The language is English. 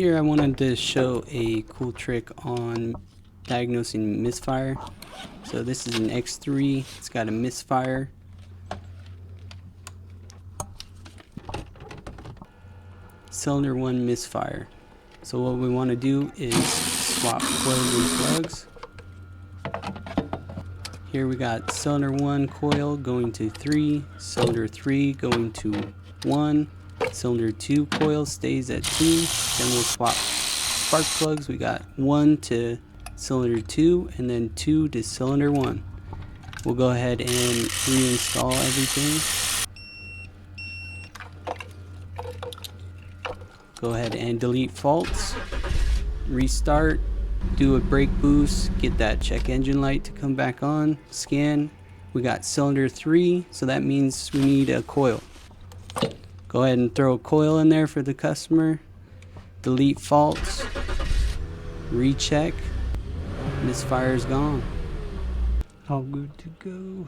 Here I wanted to show a cool trick on diagnosing misfire. So this is an X3, it's got a misfire. Cylinder 1 misfire. So what we want to do is swap coils and plugs. Here we got cylinder 1 coil going to 3, cylinder 3 going to 1, cylinder 2 coil stays at 2, then we'll swap spark plugs. We got 1 to cylinder 2 and then 2 to cylinder 1. We'll go ahead and reinstall everything. Go ahead and delete faults, restart, do a brake boost, get that check engine light to come back on, scan. We got cylinder 3, so that means we need a coil. Go ahead and throw a coil in there for the customer, delete faults, recheck, misfire's gone. All good to go.